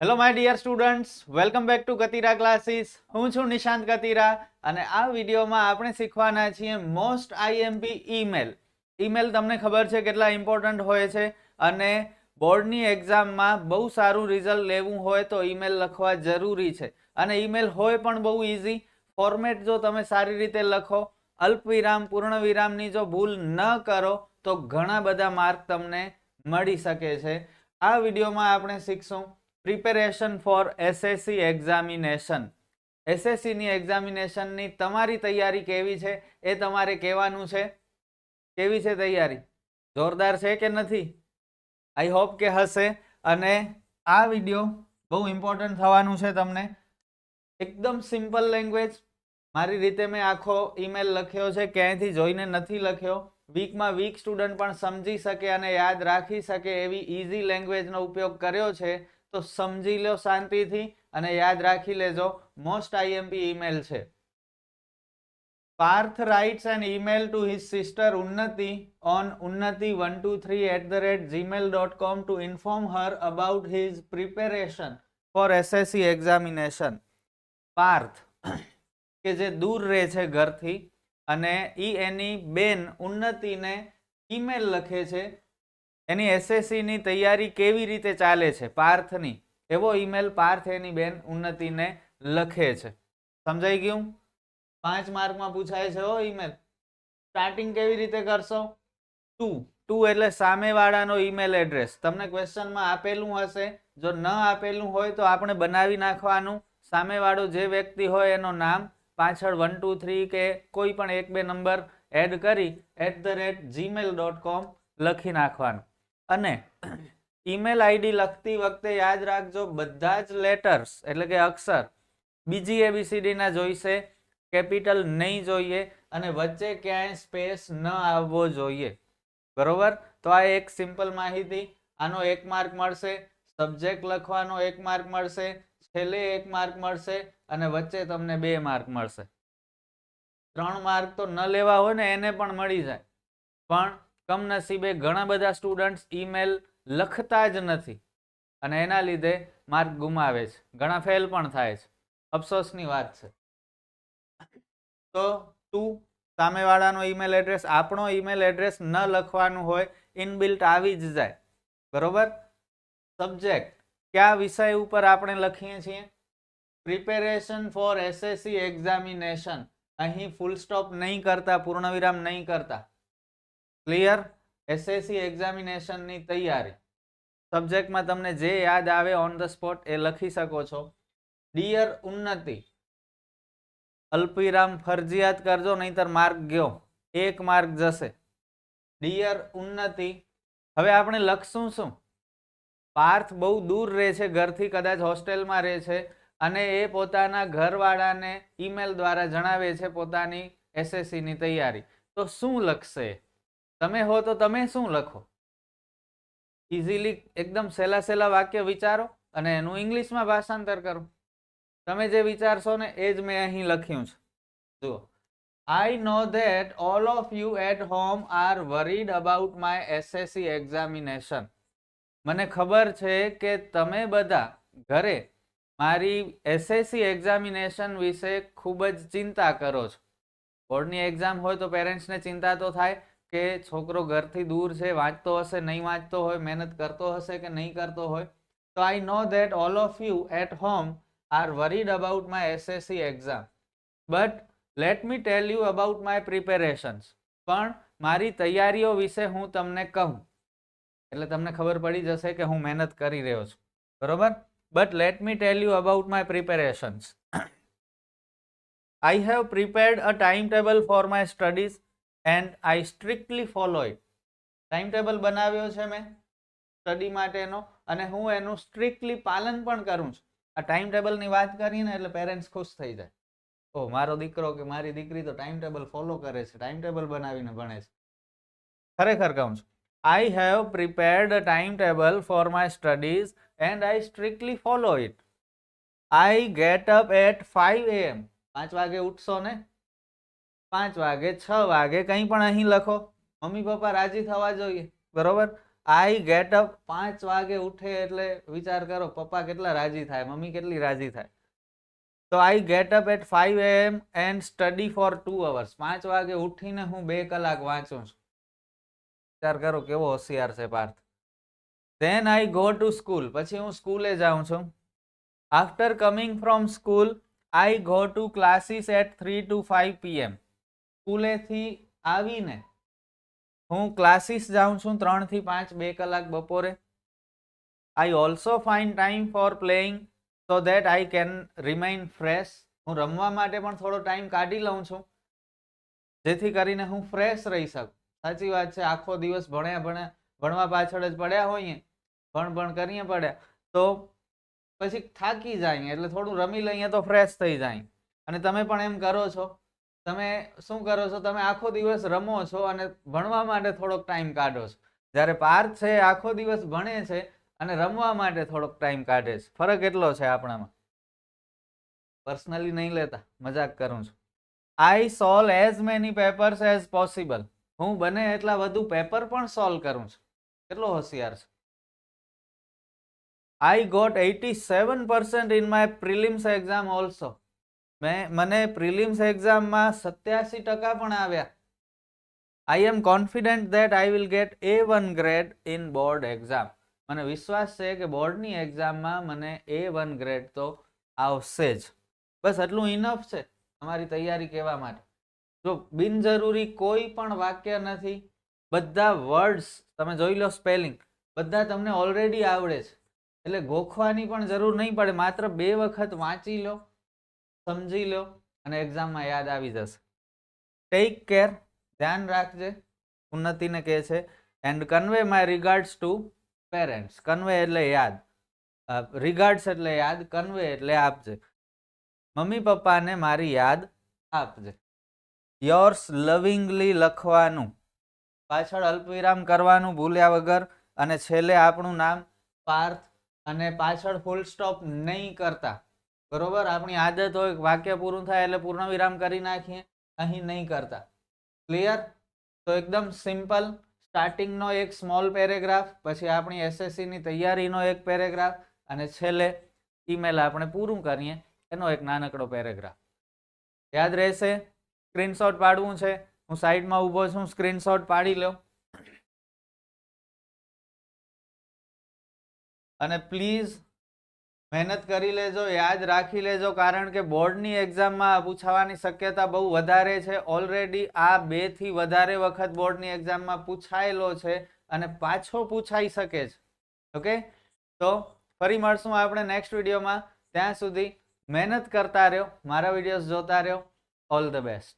Hello my dear students, welcome back to Katira classes. હું છું નિશાંત કતીરા અને આ વિડીયોમાં આપણે શીખવાના છીએ મોસ્ટ આઈએમપી ઈમેલ. ઈમેલ તમને ખબર છે કેટલા ઇમ્પોર્ટન્ટ હોય છે અને બોર્ડની એક્ઝામમાં બહુ સારું રિઝલ્ટ લેવું હોય તો ઈમેલ લખવા જરૂરી છે. અને ઈમેલ હોય પણ બહુ ઇઝી. ફોર્મેટ જો તમે સારી રીતે લખો, અલ્પવિરામ પૂર્ણ વિરામની જો ભૂલ ન કરો તો ઘણા બધા માર્ક તમને મળી શકે છે. આ વિડીયોમાં આપણે શીખશું પ્રિપેરેશન ફોર એસએસસી એક્ઝામિનેશન. એસએસસીની એક્ઝામિનેશનની તમારી તૈયારી કેવી છે એ તમારે કહેવાનું છે. કેવી છે તૈયારી? જોરદાર છે કે નથી? આઈ હોપ કે હશે. અને આ વિડીયો બહુ ઇમ્પોર્ટન્ટ થવાનું છે તમને. એકદમ સિમ્પલ લેંગ્વેજ, મારી રીતે મેં આખો ઈમેલ લખ્યો છે, ક્યાંયથી જોઈને નથી લખ્યો. વીકમાં વીક સ્ટુડન્ટ પણ સમજી શકે અને યાદ રાખી શકે એવી ઇઝી લેંગ્વેજનો ઉપયોગ કર્યો છે. તો સમજી લો શાંતિથી અને યાદ રાખી લેજો. મોસ્ટ આઈએમપી ઈમેલ છે. Parth writes an email to his sister Unnati on unnati123@gmail.com to inform her about his preparation for SSC examination. Parth કે જે દૂર રહે છે ઘરથી અને એની બેન ઉન્નતિને ઈમેલ લખે છે એની એસએસસીની તૈયારી કેવી રીતે ચાલે છે પાર્થની, એવો ઈમેલ પાર્થ એની બેન ઉન્નતિને લખે છે. સમજાઈ ગયું? 5 માર્કમાં પૂછાય છે ઈમેલ. સ્ટાર્ટિંગ કેવી રીતે કરશો? ટુ એટલે સામેવાળાનો ઈમેલ એડ્રેસ તમને ક્વેશ્ચનમાં આપેલું હશે. જો ન આપેલું હોય તો આપણે બનાવી નાખવાનું. સામેવાળો જે વ્યક્તિ હોય એનો નામ, પાછળ 1 2 3 કે કોઈ પણ 1 2 નંબર એડ કરી @gmail.com લખી નાખવાનું. અને ઈમેલ આઈડી લખતી વખતે યાદ રાખજો બધા જ લેટર્સ એટલે કે અક્ષર બીજી ABCD ના જોઈશે, કેપિટલ નહીં જોઈએ અને વચ્ચે ક્યાંય સ્પેસ ન આવવો જોઈએ. બરોબર? તો આ એક સિમ્પલ માહિતી. આનો 1 માર્ક મળશે. સબ્જેક્ટ લખવાનો 1 માર્ક મળશે. છેલ્લે 1 માર્ક મળશે અને વચ્ચે તમને 2 માર્ક મળશે. 3 માર્ક તો ન લેવા હોય ને એને પણ મળી જાય. પણ કમનસીબે ઘણા બધા સ્ટુડન્ટ્સ ઈમેલ લખતા જ નથી અને એના લીધે માર્ક ગુમાવે છે. ઘણા ફેલ પણ થાય છે. અફસોસની વાત છે. તો સામેવાળાનો ઈમેલ એડ્રેસ, આપણો ઈમેલ એડ્રેસ ન લખવાનું હોય, ઇનબિલ્ટ આવી જ જાય. બરોબર? સબ્જેક્ટ કયા વિષય ઉપર આપણે લખીએ છીએ? Preparation for SSC examination. અહીં ફૂલ સ્ટોપ નહીં કરતા, પૂર્ણવિરામ નહીં કરતા. ક્લિયર? એસએસસી એક્ઝામિનેશનની તૈયારી. સબ્જેક્ટમાં તમને જે યાદ આવે ઓન ધ સ્પોટ એ લખી શકો છો. ડિયર ઉન્નતિ, અલ્પવિરામ ફરજિયાત કરજો નહીતર માર્ક ગયો, 1 માર્ક જશે. ડિયર ઉન્નતિ. હવે આપણે લખશું શું? પાર્થ બહુ દૂર રહે છે ઘરથી, કદાચ હોસ્ટેલમાં રહે છે અને એ પોતાના ઘરવાળાને ઈમેલ દ્વારા જણાવે છે પોતાની એસએસસીની તૈયારી. તો શું લખશે? તમે હો તો તમે શું લખો? ઇઝીલી એકદમ સહેલા વાક્ય વિચારો અને એનું ઇંગ્લિશમાં ભાષાંતર કરો. તમે જે વિચારશો ને એ જ મેં અહીં લખ્યું છે. જુઓ, I know that all of you at home are worried about my SSC examination. મને ખબર છે કે તમે બધા ઘરે મારી એસએસસી એક્ઝામિનેશન વિશે ખૂબ જ ચિંતા કરો છો. બોર્ડની એક્ઝામ હોય તો પેરેન્ટ્સને ચિંતા તો થાય કે છોકરો ઘરથી દૂર છે, વાંચતો હશે નહીં વાંચતો હોય, મહેનત કરતો હશે કે નહીં કરતો હોય. તો I know that all of you at home are worried about my SSC exam. But let me tell you about my preparations. પણ મારી તૈયારીઓ વિશે હું તમને કહું એટલે તમને ખબર પડી જશે કે હું મહેનત કરી રહ્યો છું. બરોબર? But let me tell you about my preparations. I have prepared a timetable for my studies and I strictly follow it. Timetable બનાવ્યો છે મેં સ્ટડી માટેનો અને હું એનું સ્ટ્રિક્ટલી પાલન પણ કરું છું. આ ટાઈમટેબલની વાત કરીને એટલે પેરેન્ટ્સ ખુશ થઈ જાય. ઓ, મારો દીકરો કે મારી દીકરી તો ટાઈમટેબલ ફોલો કરે છે, ટાઈમટેબલ બનાવીને ભણે છે. ખરેખર કહું છું, I have prepared a timetable for my studies and I strictly follow it. I get up at 5 AM. 5 વાગે ઉઠશો ને? 5 વાગે, 6 વાગે, કંઈ પણ અહીં લખો. મમ્મી પપ્પા રાજી થવા જોઈએ. બરોબર? આઈ ગેટ અપ 5 વાગે ઉઠે એટલે વિચાર કરો પપ્પા કેટલા રાજી થાય, મમ્મી કેટલી રાજી થાય. તો I get up at 5 AM and study for 2 hours. 5 વાગે ઉઠીને હું 2 કલાક વાંચું છું. વિચાર કરો કેવો હોશિયાર છે Parth. Then I go to school. પછી હું સ્કૂલે જાઉં છું. After coming from school I go to classes at 3 to 5 PM. સ્કૂલેથી આવીને હું ક્લાસીસ જાઉં છું 3 થી 5, 2 કલાક બપોરે. I also find time for playing so that I can remain fresh. હું રમવા માટે પણ થોડો ટાઈમ કાઢી લઉં છું જેથી કરીને હું ફ્રેશ રહી શકું. સાચી વાત છે, આખો દિવસ ભણવા પાછળ જ પડ્યા હોઈએ, ભણ કરીએ પડ્યા તો પછી થાકી જાય, એટલે થોડું રમી લઈએ તો ફ્રેશ થઈ જાય. અને તમે પણ એમ કરો છો. તમે શું કરો છો? તમે આખો દિવસ રમો છો અને ભણવા માટે થોડોક ટાઈમ કાઢો છો. જ્યારે પાર્થ છે આખો દિવસ ભણે છે અને રમવા માટે થોડોક ટાઈમ કાઢે છે. ફરક એટલો છે આપણામાં. પર્સનલી નહીં લેતા, મજાક કરું છું. I solve as many papers as possible. હું બને એટલા વધુ પેપર પણ સોલ્વ કરું છું. કેટલો હોશિયાર છે. I got 87% in my prelims exam also. મને પ્રિલિમ્સ એક્ઝામમાં 87% પણ આવ્યા. I am confident that I will get A1 grade in board exam. મને વિશ્વાસ છે કે બોર્ડની એક્ઝામમાં મને A1 ગ્રેડ તો આવશે જ. બસ એટલું ઇનફ છે તમારી તૈયારી કહેવા માટે. જો બિનજરૂરી કોઈ પણ વાક્ય નથી. બધા વર્ડ્સ તમે જોઈ લો, સ્પેલિંગ બધા તમને ઓલરેડી આવડે છે, એટલે ગોખવાની પણ જરૂર નહીં પડે. માત્ર 2 વખત વાંચી લો, સમજી લો અને એક્ઝામમાં યાદ આવી જશે. ટેક કેર, ધ્યાન રાખજે. ઉન્નતિને કહે છે and convey my regards two parents. Convey એટલે યાદ, રિગાર્ડ્સ એટલે યાદ, કન્વે એટલે આપજે. મમ્મી પપ્પાને મારી યાદ આપજે. યોર્સ લવિંગલી લખવાનું, પાછળ અલ્પવિરામ કરવાનું ભૂલ્યા વગર, અને છેલ્લે આપણું નામ પાર્થ, અને પાછળ ફૂલ સ્ટોપ નહીં કરતા. બરોબર, આપણી આદત હોય વાક્ય પૂરું થાય એટલે પૂર્ણ વિરામ કરી નાખીએ, અહીં નહીં કરતા. ક્લિયર? તો એકદમ સિમ્પલ. સ્ટાર્ટિંગનો એક સ્મોલ પેરેગ્રાફ, પછી આપણી એસએસસીની તૈયારીનો એક પેરેગ્રાફ, અને છેલ્લે ઈમેલ આપણે પૂરું કરીએ એનો એક નાનકડો પેરેગ્રાફ. યાદ રહેશે? સ્ક્રીનશોટ પાડવું છે, હું સાઈડમાં ઊભો છું, સ્ક્રીનશોટ પાડી લો. અને પ્લીઝ મહેનત કરી લેજો, યાદ રાખી લેજો, કારણ કે બોર્ડની એક્ઝામમાં પૂછાવાની શક્યતા બહુ વધારે છે. ઓલરેડી આ 2 થી વધારે વખત બોર્ડની એક્ઝામમાં પૂછાયેલો છે અને પાછો પૂછાઈ શકે છે. ઓકે, તો ફરી મળશું આપણે નેક્સ્ટ વિડીયોમાં. ત્યાં સુધી મહેનત કરતા રહ્યો, મારા વિડીયોઝ જોતા રહ્યો. All the best.